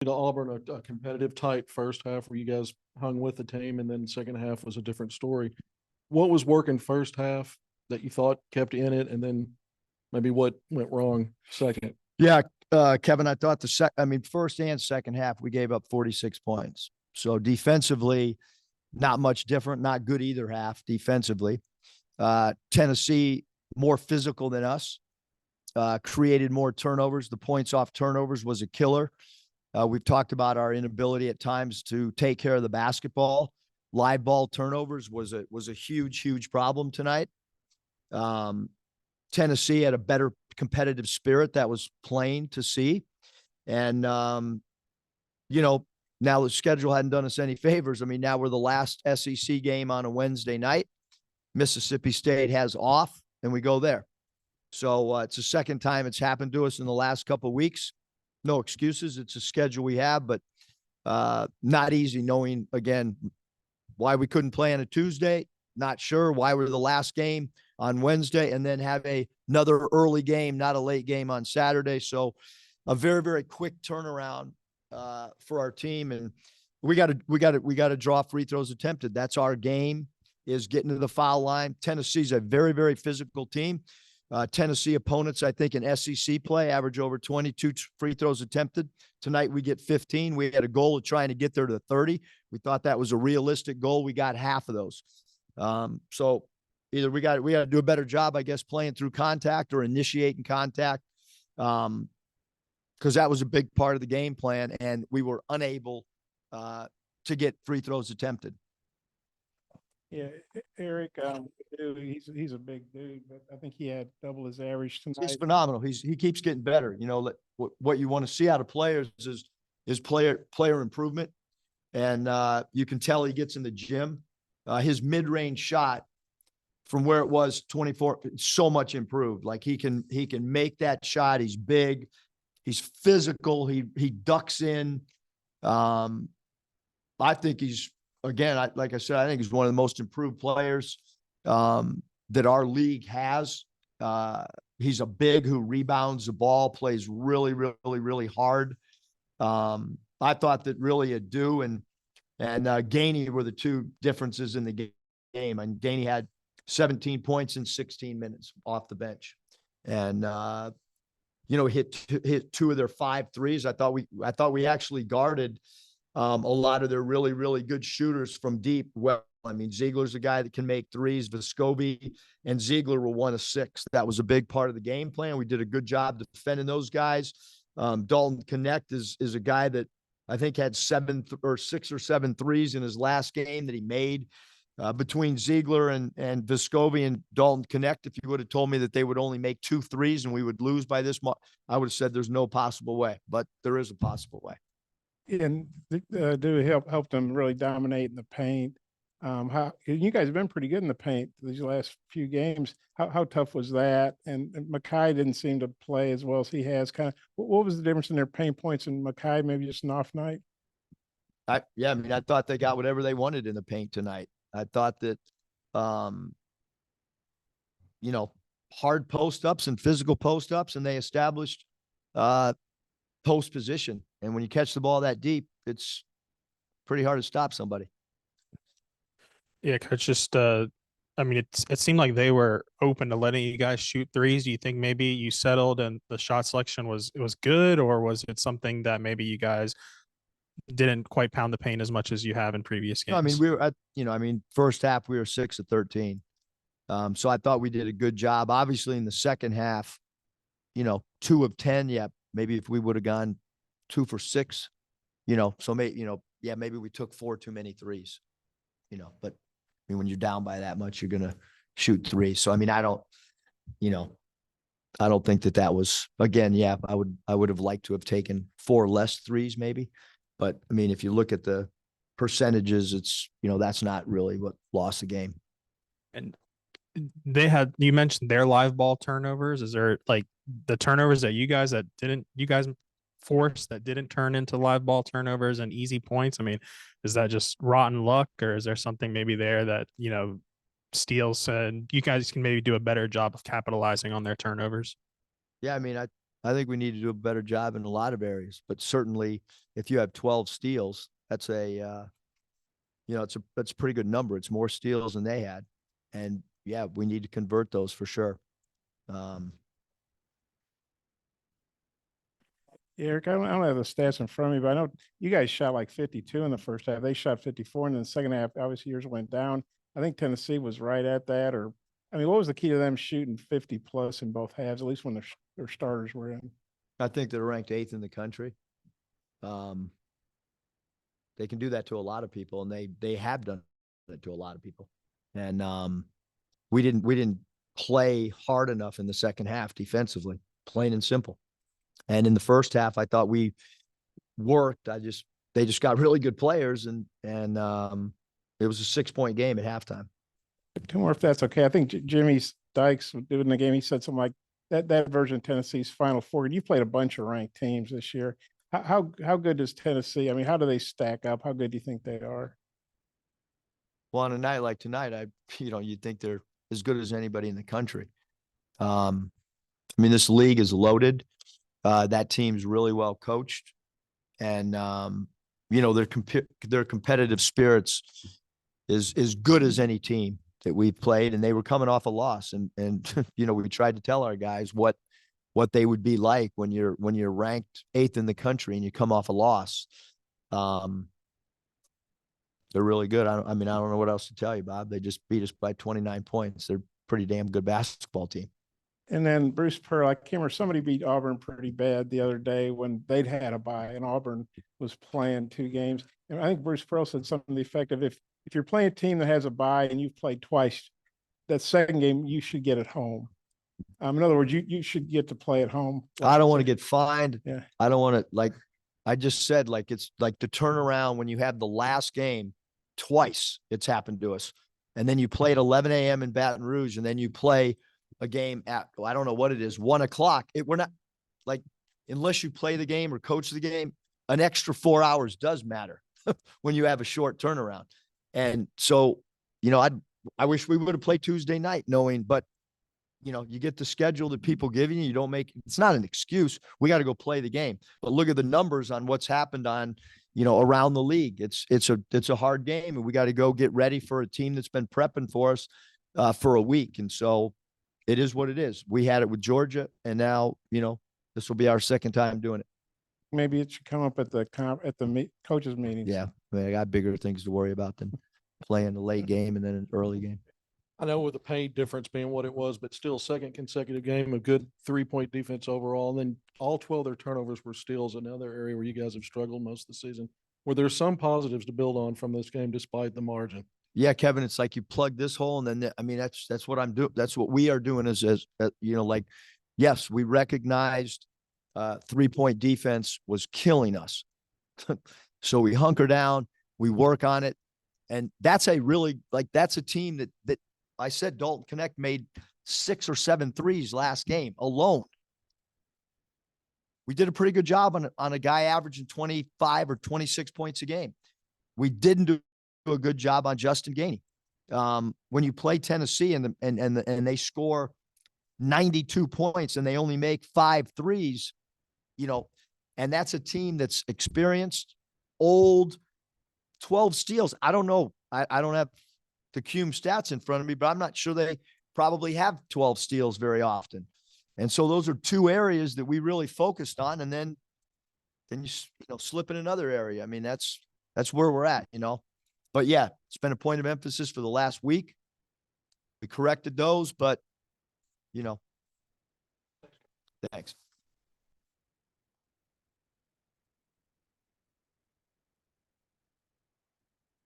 to Auburn, a competitive, tight first half where you guys hung with the team, and then second half was a different story. What was working first half that you thought kept in it, and then maybe what went wrong second? Yeah, Kevin, I thought first and second half, we gave up 46 points. So defensively, not much different, not good either half defensively. Tennessee, more physical than us, created more turnovers. The points off turnovers was a killer. We've talked about our inability at times to take care of the basketball. Live ball turnovers was a huge problem tonight. Tennessee had a better competitive spirit that was plain to see. And, now the schedule hadn't done us any favors. I mean, now we're the last SEC game on a Wednesday night. Mississippi State has off, and we go there. So it's the second time it's happened to us in the last couple of weeks. No excuses. It's a schedule we have, but not easy knowing, again, why we couldn't play on a Tuesday. Not sure why we're the last game on Wednesday and then have another early game, not a late game on Saturday. So a very, very quick turnaround for our team. And we got to draw free throws attempted. That's our game, is getting to the foul line. Tennessee's a very, very physical team. Tennessee opponents, I think, in SEC play average over 22 free throws attempted. Tonight we get 15. We had a goal of trying to get there to 30. We thought that was a realistic goal. We got half of those. So either we got to do a better job, I guess, playing through contact or initiating contact, because that was a big part of the game plan, and we were unable to get free throws attempted. Yeah, Eric, he's a big dude, but I think he had double his average tonight. He's phenomenal. He keeps getting better. You know, what you want to see out of players is player improvement, and you can tell he gets in the gym. His mid-range shot from where it was 24, so much improved. Like he can make that shot. He's big. He's physical. He ducks in. I think he's, again, like I said, I think he's one of the most improved players that our league has. He's a big who rebounds the ball, plays really, really, really hard. I thought that really Adu and Gainey were the two differences in the game. And Gainey had 17 points in 16 minutes off the bench, and hit two of their 5 threes. I thought we actually guarded a lot of their really, really good shooters from deep. Well, I mean, Ziegler's a guy that can make threes. Vescovi and Ziegler were 1 of 6. That was a big part of the game plan. We did a good job defending those guys. Dalton Connect is a guy that I think had 6 or 7 threes in his last game that he made. Between Ziegler and Vescovi and Dalton Connect, if you would have told me that they would only make 2 threes and we would lose by this much, I would have said there's no possible way, but there is a possible way. And do help them really dominate in the paint. How you guys have been pretty good in the paint these last few games. How tough was that? And Mackay didn't seem to play as well as he has. Kind of, what was the difference in their paint points and Mackay? Maybe just an off night. I thought they got whatever they wanted in the paint tonight. I thought that, hard post ups and physical post ups, and they established post position. And when you catch the ball that deep, it's pretty hard to stop somebody. Yeah, Coach, it seemed like they were open to letting you guys shoot threes. Do you think maybe you settled and the shot selection was good, or was it something that maybe you guys didn't quite pound the paint as much as you have in previous games? No, I mean, we were first half we were 6 of 13. So I thought we did a good job. Obviously in the second half, 2 of 10. Yeah, maybe if we would have gone 2 for 6, so maybe we took 4 too many threes, but I mean, when you're down by that much, you're going to shoot 3. So, I mean, I don't think that was, again, yeah, I would have liked to have taken 4 less threes maybe. But I mean, if you look at the percentages, it's, that's not really what lost the game. And you mentioned their live ball turnovers. Is there like the turnovers that you guys forced that didn't turn into live ball turnovers and easy points? I mean, is that just rotten luck, or is there something maybe there that, Steele said you guys can maybe do a better job of capitalizing on their turnovers? Yeah. I mean, I think we need to do a better job in a lot of areas, but certainly if you have 12 steals, that's that's a pretty good number. It's more steals than they had. And yeah, we need to convert those for sure. Eric, I don't have the stats in front of me, but I know you guys shot like 52 in the first half. They shot 54, and then the second half, obviously yours went down. I think Tennessee was right at that, or I mean, what was the key to them shooting 50 plus in both halves, at least when their starters were in? I think they're ranked 8th in the country. They can do that to a lot of people, and they have done that to a lot of people. And we didn't play hard enough in the second half defensively, plain and simple. And in the first half, I thought we worked. They just got really good players, and it was a 6-point game at halftime. Two more, if that's okay. I think Jimmy Dykes doing the game. He said something like that version of Tennessee's Final Four. You played a bunch of ranked teams this year. How good is Tennessee? I mean, how do they stack up? How good do you think they are? Well, on a night like tonight, you'd think they're as good as anybody in the country. I mean, this league is loaded. That team's really well coached, and their competitive spirits is good as any team that we've played, and they were coming off a loss, and we tried to tell our guys what they would be like when you're ranked 8th in the country and you come off a loss. They're really good. I don't know what else to tell you, Bob. They just beat us by 29 points. They're a pretty damn good basketball team. And then Bruce Pearl, I can't remember, somebody beat Auburn pretty bad the other day when they'd had a bye and Auburn was playing 2 games. And I think Bruce Pearl said something to the effect of if you're playing a team that has a bye and you've played twice, that second game you should get at home. In other words, you should get to play at home. I don't want to get fined. Yeah. I don't want to, like I just said, like it's like the turnaround when you have the last game twice. It's happened to us. And then you play at 11 a.m. in Baton Rouge, and then you play a game at, I don't know what it is, 1 o'clock. We're not like, unless you play the game or coach the game, an extra 4 hours does matter when you have a short turnaround. And so, I wish we would have played Tuesday night knowing, but you get the schedule that people give you, you don't make, it's not an excuse. We got to go play the game, but look at the numbers on what's happened on, around the league. It's a hard game, and we got to go get ready for a team that's been prepping for us for a week. And so it is what it is. We had it with Georgia, and now, this will be our second time doing it. Maybe it should come up at the coaches meetings. Yeah. I mean, I got bigger things to worry about than playing a late game and then an early game. I know with the paint difference being what it was, but still second consecutive game, a good 3-point defense overall. And then all 12 of their turnovers were steals, another area where you guys have struggled most of the season. Were there some positives to build on from this game despite the margin? Yeah, Kevin, it's like you plug this hole, and then that's what I'm doing. That's what we are doing as yes, we recognized 3-point defense was killing us. So we hunker down, we work on it. And that's a team that I said Dalton Connect made 6 or 7 threes last game alone. We did a pretty good job on a guy averaging 25 or 26 points a game. We didn't do a good job on Justin Gainey. When you play Tennessee and they score 92 points and they only make 5 threes, and that's a team that's experienced, old, 12 steals. I don't know. I don't have the Cume stats in front of me, but I'm not sure they probably have 12 steals very often. And so those are 2 areas that we really focused on. And then you slip in another area. I mean, that's where we're at, but yeah, it's been a point of emphasis for the last week. We corrected those, but thanks.